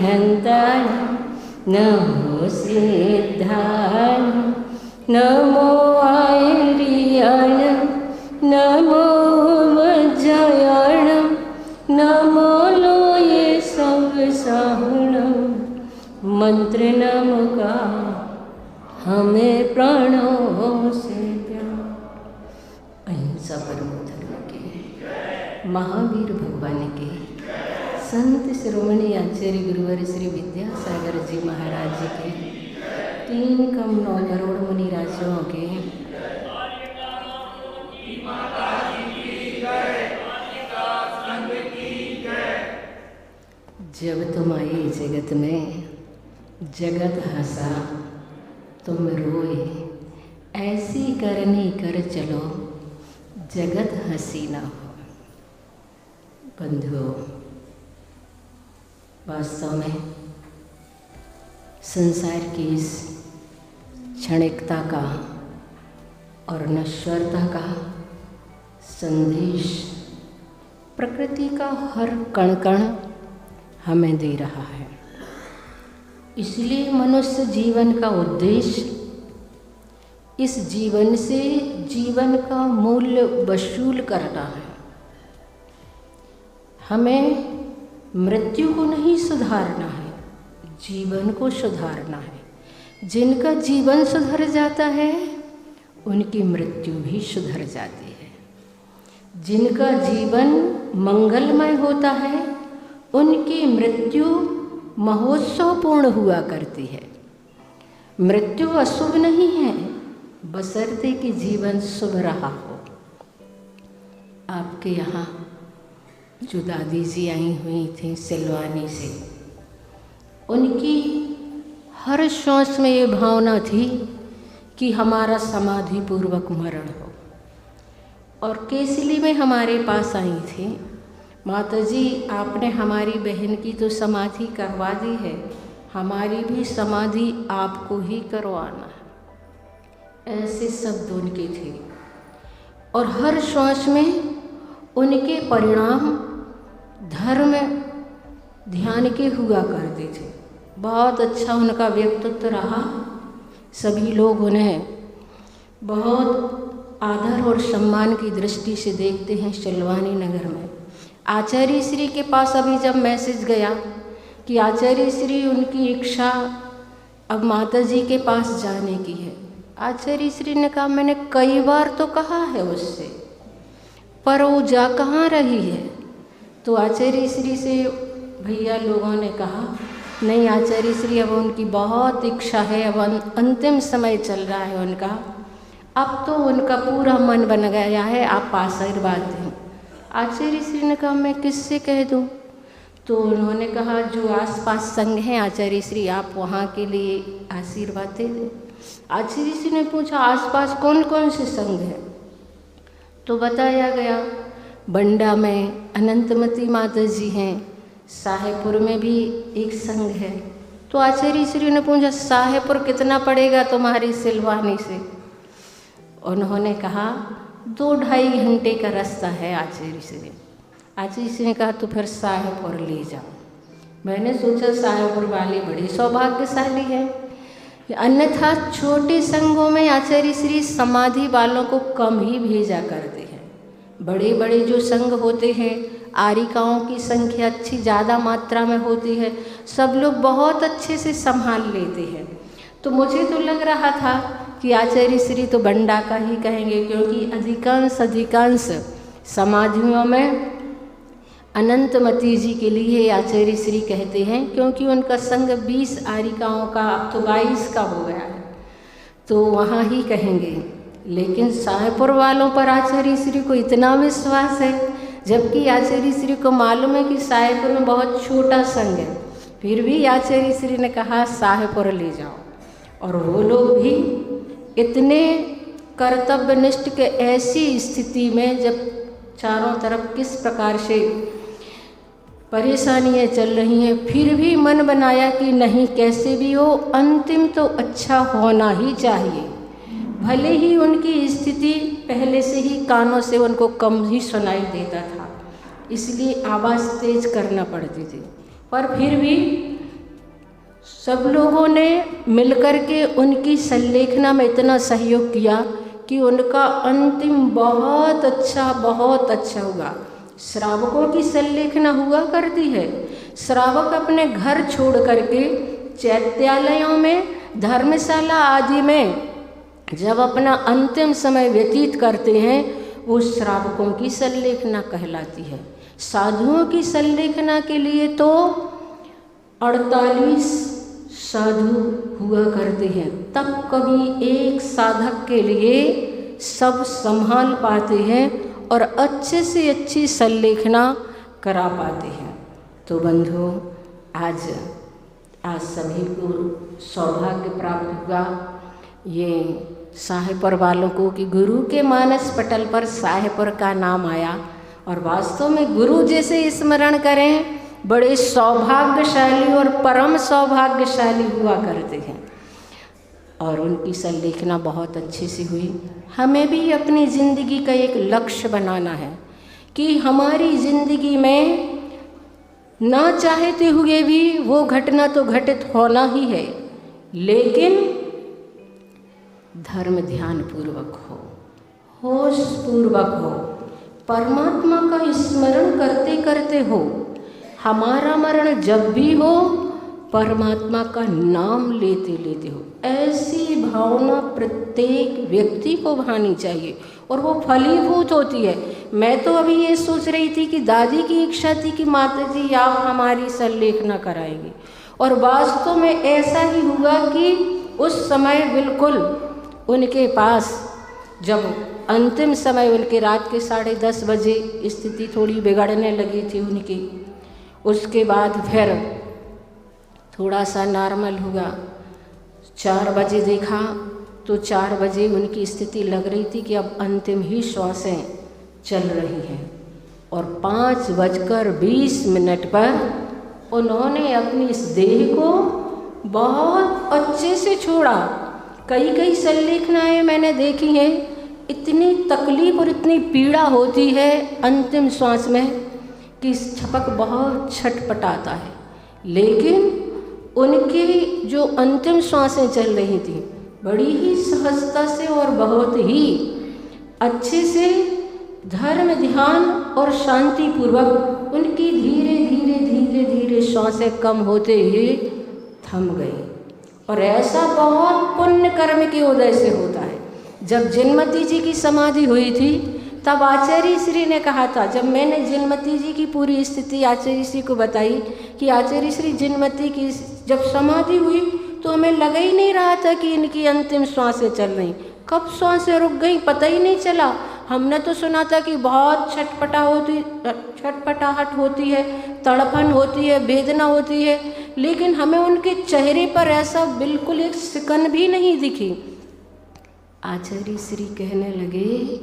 अरिहन्ताय नमो सिद्धाय नमो आयर्याय नमो वज्राय नमो लोये संवसाहणं मंत्र नमो का हमें प्राणों से प्यार। अहिंसा परमो धर्म के, महावीर भगवान के, संत शिरोमणि आचार्य गुरुवर श्री विद्यासागर जी महाराज जी के, 3 करोड़ मुनि राजों के, जब तुम आए जगत में जगत हंसा तुम रोए, ऐसी करनी कर चलो जगत हंसी ना हो। बंधुओं, वास्तव में संसार की इस क्षणिकता का और नश्वरता का संदेश प्रकृति का हर कण कण हमें दे रहा है। इसलिए मनुष्य जीवन का उद्देश्य इस जीवन से जीवन का मूल्य वसूल करना है। हमें मृत्यु को नहीं सुधारना है, जीवन को सुधारना है। जिनका जीवन सुधर जाता है उनकी मृत्यु भी सुधर जाती है। जिनका जीवन मंगलमय होता है उनकी मृत्यु महोत्सवपूर्ण हुआ करती है। मृत्यु अशुभ नहीं है, बशर्ते कि जीवन शुभ रहा हो। आपके यहाँ जो दादी जी आई हुई थी सिलवानी से, उनकी हर श्वास में ये भावना थी कि हमारा समाधि पूर्वक मरण हो। और केसली में हमारे पास आई थी, माता जी आपने हमारी बहन की तो समाधि करवा दी है, हमारी भी समाधि आपको ही करवाना है। ऐसे शब्द उनके थे और हर श्वास में उनके परिणाम धर्म ध्यान के हुआ करते थे। बहुत अच्छा उनका व्यक्तित्व रहा। सभी लोग उन्हें बहुत आदर और सम्मान की दृष्टि से देखते हैं सिलवानी नगर में। आचार्य श्री के पास अभी जब मैसेज गया कि आचार्य श्री उनकी इच्छा अब माता जी के पास जाने की है, आचार्य श्री ने कहा मैंने कई बार तो कहा है उससे, पर वो जा कहाँ रही है। तो आचार्य श्री से भैया लोगों ने कहा नहीं आचार्य श्री अब उनकी बहुत इच्छा है, अब अंतिम समय चल रहा है उनका, अब तो उनका पूरा मन बन गया है, आप आशीर्वाद दें। आचार्य श्री ने कहा मैं किससे कह दूँ। तो उन्होंने कहा जो आसपास संघ हैं आचार्य श्री आप वहाँ के लिए आशीर्वाद दे दें। आचार्य श्री ने पूछा आसपास कौन कौन से संघ हैं। तो बताया गया बंडा में अनंतमती माता जी हैं, साहेबपुर में भी एक संघ है। तो आचार्य श्री ने पूछा साहेबपुर कितना पड़ेगा तुम्हारी सिलवानी से। उन्होंने कहा 2-2.5 घंटे का रास्ता है आचार्य श्री। आचार्य श्री ने कहा तो फिर साहेबपुर ले जाओ। मैंने सोचा साहेबपुर वाले बड़े सौभाग्यशाली हैं, अन्यथा छोटे संघों में आचार्य श्री समाधि वालों को कम ही भेजा करते हैं। बड़े बड़े जो संघ होते हैं आरिकाओं की संख्या अच्छी ज़्यादा मात्रा में होती है, सब लोग बहुत अच्छे से संभाल लेते हैं। तो मुझे तो लग रहा था कि आचार्य श्री तो बंडा का ही कहेंगे, क्योंकि अधिकांश समाधियों में अनंतमती जी के लिए आचार्य श्री कहते हैं, क्योंकि उनका संघ 20 आरिकाओं का अब तो 22 का हो गया है, तो वहाँ ही कहेंगे। लेकिन साहेबपुर वालों पर आचार्य श्री को इतना विश्वास है, जबकि आचार्य श्री को मालूम है कि साहेबपुर में बहुत छोटा संघ है, फिर भी आचार्य श्री ने कहा साहेबपुर ले जाओ। और वो लोग भी इतने कर्तव्यनिष्ठ के ऐसी स्थिति में जब चारों तरफ किस प्रकार से परेशानियाँ चल रही हैं, फिर भी मन बनाया कि नहीं कैसे भी हो अंतिम तो अच्छा होना ही चाहिए। भले ही उनकी स्थिति पहले से ही कानों से उनको कम ही सुनाई देता था, इसलिए आवाज़ तेज करना पड़ती थी, पर फिर भी सब लोगों ने मिलकर के उनकी संलेखना में इतना सहयोग किया कि उनका अंतिम बहुत अच्छा हुआ। श्रावकों की संलेखना हुआ करती है। श्रावक अपने घर छोड़ करके चैत्यालयों में, धर्मशाला आदि में जब अपना अंतिम समय व्यतीत करते हैं, वो श्रावकों की संलेखना कहलाती है। साधुओं की संलेखना के लिए तो 48 साधु हुआ करते हैं, तब कभी एक साधक के लिए सब संभाल पाते हैं और अच्छे से अच्छी संलेखना करा पाते हैं। तो बंधुओं, आज सभी को सौभाग्य प्राप्त हुआ ये शाहपुर वालों को कि गुरु के मानस पटल पर शाहपुर का नाम आया। और वास्तव में गुरु जैसे स्मरण करें, बड़े सौभाग्यशाली और परम सौभाग्यशाली हुआ करते हैं। और उनकी संलेखना बहुत अच्छी सी हुई। हमें भी अपनी ज़िंदगी का एक लक्ष्य बनाना है कि हमारी ज़िंदगी में ना चाहते हुए भी वो घटना तो घटित होना ही है, लेकिन धर्म ध्यान पूर्वक हो, होश पूर्वक हो, परमात्मा का स्मरण करते करते हो। हमारा मरण जब भी हो, परमात्मा का नाम लेते लेते हो। ऐसी भावना प्रत्येक व्यक्ति को भानी चाहिए और वो फलीभूत होती है। मैं तो अभी ये सोच रही थी कि दादी की इच्छा थी कि माता जी आप हमारी संलेखना कराएंगी, और वास्तव में ऐसा ही हुआ कि उस समय बिल्कुल उनके पास जब अंतिम समय, उनके रात के 10:30 बजे स्थिति थोड़ी बिगड़ने लगी थी उनकी। उसके बाद फिर थोड़ा सा नॉर्मल हुआ। 4 बजे देखा तो 4 बजे उनकी स्थिति लग रही थी कि अब अंतिम ही श्वासें चल रही हैं, और 5:20 पर उन्होंने अपनी इस देह को बहुत अच्छे से छोड़ा। कई संलेखनाएँ मैंने देखी हैं, इतनी तकलीफ और इतनी पीड़ा होती है अंतिम श्वास में कि छपक बहुत छटपटाता है, लेकिन उनकी जो अंतिम श्वासें चल रही थी बड़ी ही सहजता से और बहुत ही अच्छे से धर्म ध्यान और शांति पूर्वक उनकी धीरे धीरे धीरे धीरे श्वासें कम होते ही थम गई। और ऐसा बहुत पुण्य कर्म के उदय से होता है। जब जिनमती जी की समाधि हुई थी तब आचार्य श्री ने कहा था, जब मैंने जिनमती जी की पूरी स्थिति आचार्य श्री को बताई कि आचार्य श्री जिनमती की जब समाधि हुई तो हमें लगा ही नहीं रहा था कि इनकी अंतिम श्वासें चल रही, कब श्वासें रुक गई पता ही नहीं चला। हमने तो सुना था कि बहुत छटपटाहट होती है, तड़पन होती है, वेदना होती है, लेकिन हमें उनके चेहरे पर ऐसा बिल्कुल एक सिकन भी नहीं दिखी। आचार्य श्री कहने लगे,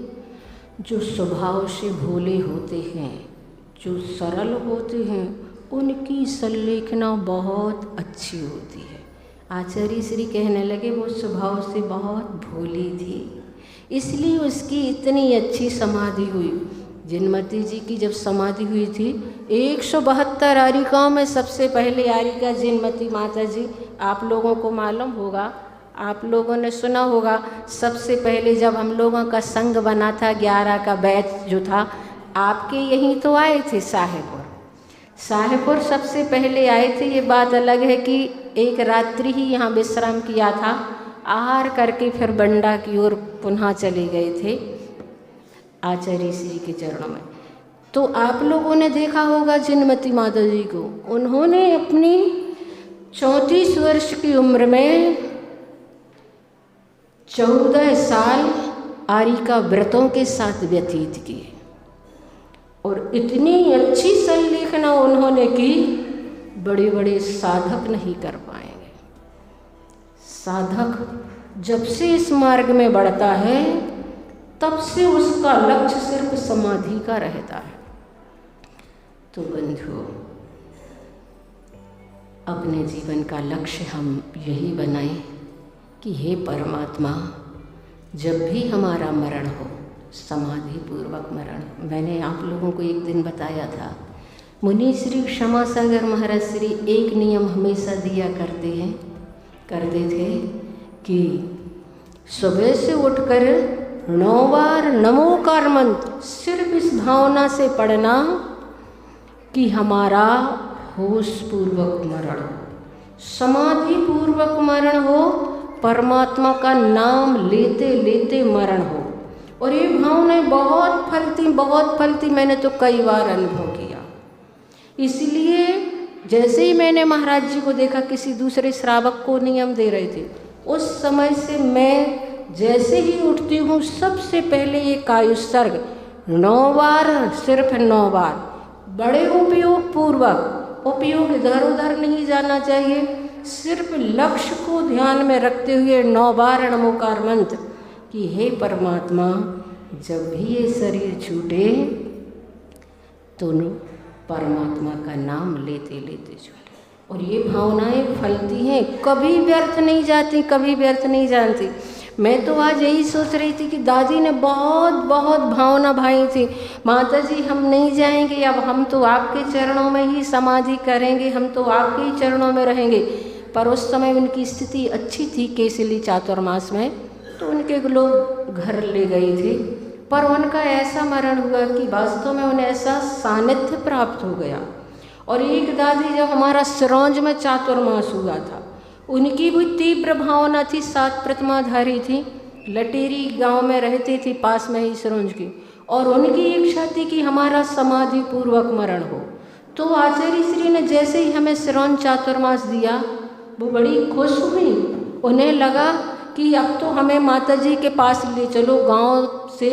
जो स्वभाव से भोले होते हैं, जो सरल होते हैं, उनकी संलेखना बहुत अच्छी होती है। आचार्य श्री कहने लगे वो स्वभाव से बहुत भोली थी, इसलिए उसकी इतनी अच्छी समाधि हुई। जिनमती जी की जब समाधि हुई थी 172 आरिकाओं में सबसे पहले आरिका जिनमती माता जी, आप लोगों को मालूम होगा, आप लोगों ने सुना होगा। सबसे पहले जब हम लोगों का संघ बना था 11 का बैच जो था, आपके यहीं तो आए थे शाहपुर सबसे पहले आए थे। ये बात अलग है कि एक रात्रि ही यहाँ विश्राम किया था, आहार करके फिर बंडा की ओर पुनः चले गए थे आचार्य श्री के चरणों में। तो आप लोगों ने देखा होगा जिनमती माता जी को, उन्होंने अपनी 34 वर्ष की उम्र में 14 साल आरिका व्रतों के साथ व्यतीत किए, और इतनी अच्छी संलेखना उन्होंने की, बड़े बड़े साधक नहीं कर पाएंगे। साधक जब से इस मार्ग में बढ़ता है तब से उसका लक्ष्य सिर्फ समाधि का रहता है। तो बंधुओं, अपने जीवन का लक्ष्य हम यही बनाएं कि हे परमात्मा, जब भी हमारा मरण हो, समाधि पूर्वक मरण। मैंने आप लोगों को एक दिन बताया था, मुनि श्री क्षमा सागर महाराज श्री एक नियम हमेशा दिया करते थे कि सुबह से उठकर 9 बार नमोकार मंत्र सिर्फ इस भावना से पढ़ना कि हमारा होश पूर्वक मरण हो, समाधि पूर्वक मरण हो, परमात्मा का नाम लेते लेते मरण हो। और ये भावनाएं बहुत फलती मैंने तो कई बार अनुभव किया। इसलिए जैसे ही मैंने महाराज जी को देखा किसी दूसरे श्रावक को नियम दे रहे थे, उस समय से मैं जैसे ही उठती हूँ सबसे पहले ये कायुत्सर्ग 9 बार, सिर्फ 9 बार, बड़े उपयोग पूर्वक, उपयोग इधर उधर नहीं जाना चाहिए, सिर्फ लक्ष्य को ध्यान में रखते हुए 9 बार नमोकार मंत्र कि हे परमात्मा, जब भी ये शरीर छूटे तो परमात्मा का नाम लेते लेते छूटे। और ये भावनाएं फलती हैं, कभी व्यर्थ नहीं जाती, कभी व्यर्थ नहीं जानती। मैं तो आज यही सोच रही थी कि दादी ने बहुत भावना भाई थी, माता जी हम नहीं जाएंगे, अब हम तो आपके चरणों में ही समाधि करेंगे, हम तो आपके ही चरणों में रहेंगे। पर उस समय उनकी स्थिति अच्छी थी केसली चातुर्मास में, तो उनके लोग घर ले गए थे। पर उनका ऐसा मरण हुआ कि वास्तव में उन्हें ऐसा सानिध्य प्राप्त हो गया। और एक दादी जब हमारा सिरौंज में चातुर्मास हुआ था, उनकी भी तीव्र भावना थी, 7 प्रतिमाधारी थी, लटेरी गांव में रहती थी पास में ही सिरौंज की, और उनकी इच्छा थी कि हमारा समाधि पूर्वक मरण हो। तो आचार्य श्री ने जैसे ही हमें सिरौंज चातुर्मास दिया, वो बड़ी खुश हुई। उन्हें लगा कि अब तो हमें माता जी के पास ले चलो, गांव से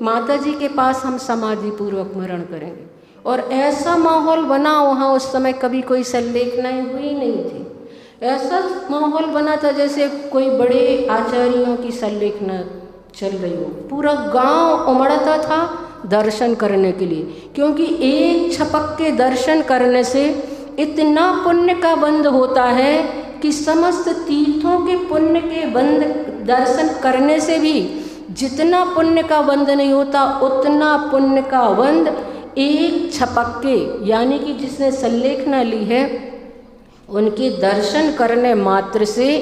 माता जी के पास हम समाधि पूर्वक मरण करेंगे। और ऐसा माहौल बना वहाँ, उस समय कभी कोई संलेखनाएं हुई नहीं थी, ऐसा माहौल बना था जैसे कोई बड़े आचार्यों की संलेखना चल रही हो। पूरा गांव उमड़ता था दर्शन करने के लिए, क्योंकि एक छपक के दर्शन करने से इतना पुण्य का बंध होता है कि समस्त तीर्थों के पुण्य के बंध दर्शन करने से भी जितना पुण्य का बंध नहीं होता, उतना पुण्य का बंध एक छपक के, यानी कि जिसने संलेखना ली है उनके दर्शन करने मात्र से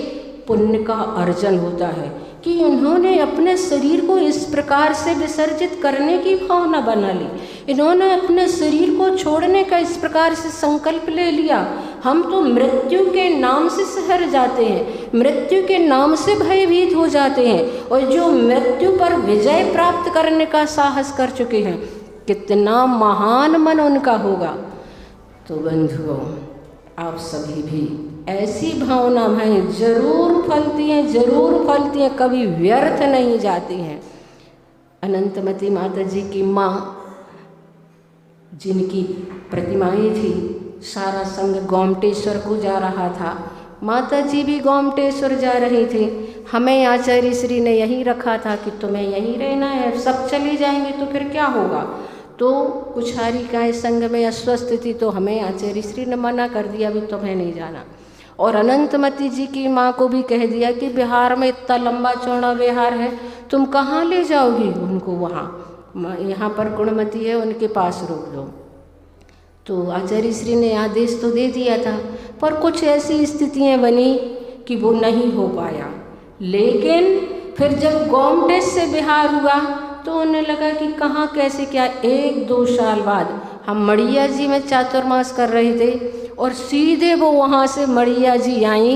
पुण्य का अर्जन होता है। कि उन्होंने अपने शरीर को इस प्रकार से विसर्जित करने की भावना बना ली, इन्होंने अपने शरीर को छोड़ने का इस प्रकार से संकल्प ले लिया। हम तो मृत्यु के नाम से सहर जाते हैं, मृत्यु के नाम से भयभीत हो जाते हैं, और जो मृत्यु पर विजय प्राप्त करने का साहस कर चुके हैं, कितना महान मन उनका होगा। तो बंधुओं, आप सभी भी ऐसी भावना में जरूर फलती हैं, कभी व्यर्थ नहीं जाती हैं। अनंतमती माता जी की माँ, जिनकी प्रतिमाएं थी, सारा संग गोमटेश्वर को जा रहा था, माता जी भी गोमटेश्वर जा रही थी। हमें आचार्य श्री ने यहीं रखा था कि तुम्हें यहीं रहना है, सब चले जाएंगे तो फिर क्या होगा। तो कुछ हारिकाएँ संग में अस्वस्थ थी, तो हमें आचार्य श्री ने मना कर दिया भी तुम्हें नहीं जाना। और अनंतमती जी की माँ को भी कह दिया कि बिहार में इतना लंबा चौड़ा विहार है, तुम कहाँ ले जाओगी उनको, वहाँ यहाँ पर गुणमती है, उनके पास रोक दो। तो आचार्य श्री ने आदेश तो दे दिया था, पर कुछ ऐसी स्थितियाँ बनी कि वो नहीं हो पाया। लेकिन फिर जब गोमटेश से बिहार हुआ तो उन्हें लगा कि कहाँ कैसे क्या। 1-2 साल बाद हम मड़िया जी में चातुर्मास कर रहे थे, और सीधे वो वहाँ से मड़िया जी आई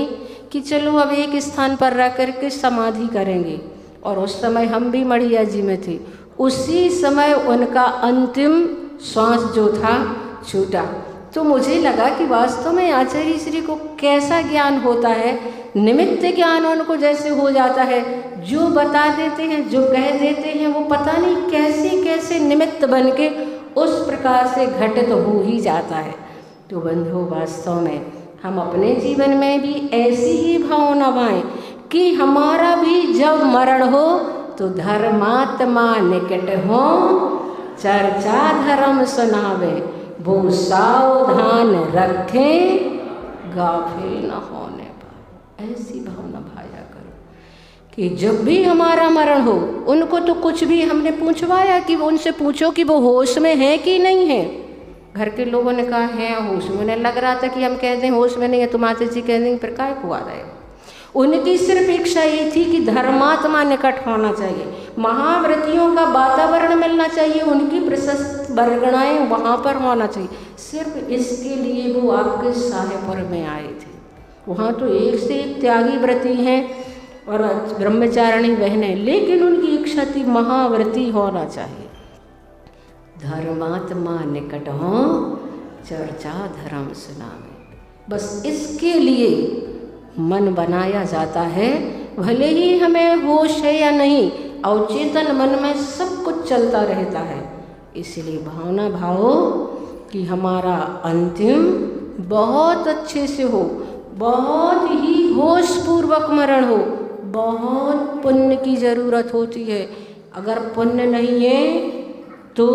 कि चलो अब एक स्थान पर रह कर के समाधि करेंगे। और उस समय हम भी मड़िया जी में थे। उसी समय उनका अंतिम श्वास जो था छूटा। तो मुझे लगा कि वास्तव में आचार्य श्री को कैसा ज्ञान होता है, निमित्त ज्ञान उनको जैसे हो जाता है, जो बता देते हैं, जो कह देते हैं, वो पता नहीं कैसे कैसे निमित्त बन के उस प्रकार से घटित हो ही जाता है। तो बंधु, वास्तव में हम अपने जीवन में भी ऐसी ही भावना पाएं कि हमारा भी जब मरण हो तो धर्मात्मा निकट हो, चर्चा धर्म सुनावे, वो सावधान रखें, गाफिल न होने पाए। ऐसी भावना भाया करो कि जब भी हमारा मरण हो, उनको तो कुछ भी हमने पूछवाया कि वो उनसे पूछो कि वो होश में है कि नहीं है, घर के लोगों ने कहा है होश में, उन्हें लग रहा था कि हम कह दें होश में नहीं है तो माता जी कह देंगे फिर काय को आ रहे। उनकी सिर्फ इच्छा ये थी कि धर्मात्मा निकट होना चाहिए, महाव्रतियों का वातावरण मिलना चाहिए, उनकी प्रशस्त बरगणाएँ वहाँ पर होना चाहिए। सिर्फ इसके लिए वो आपके साहेबपुर में आए थे। वहाँ तो एक से एक त्यागी व्रती हैं और ब्रह्मचारिणी बहनें, लेकिन उनकी इच्छा थी महाव्रती होना चाहिए। धर्मात्मा निकट हो चर्चा धर्म सुनावे, बस इसके लिए मन बनाया जाता है। भले ही हमें होश है या नहीं, अवचेतन मन में सब कुछ चलता रहता है। इसलिए भावना भाव कि हमारा अंतिम बहुत अच्छे से हो, बहुत ही होशपूर्वक मरण हो। बहुत पुण्य की ज़रूरत होती है। अगर पुण्य नहीं है तो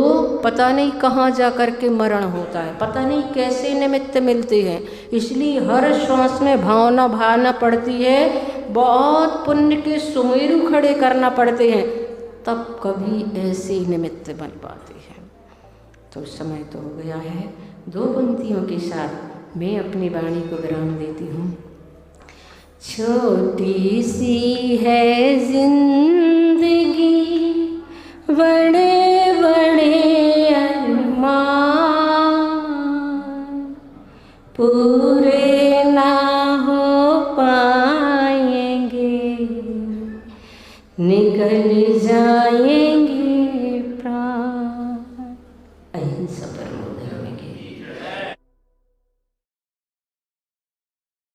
पता नहीं कहाँ जा कर के मरण होता है, पता नहीं कैसे निमित्त मिलते हैं। इसलिए हर श्वास में भावना भावना पड़ती है, बहुत पुण्य के सुमेरु खड़े करना पड़ते हैं, तब कभी ऐसे निमित्त बन पाते हैं। तो समय तो हो गया है, दो पंक्तियों के साथ मैं अपनी वाणी को विराम देती हूँ। छोटी सी है जिंदगी, बड़े बड़े अरमान, पूरे ना हो पाएंगे, निकल जाएंगे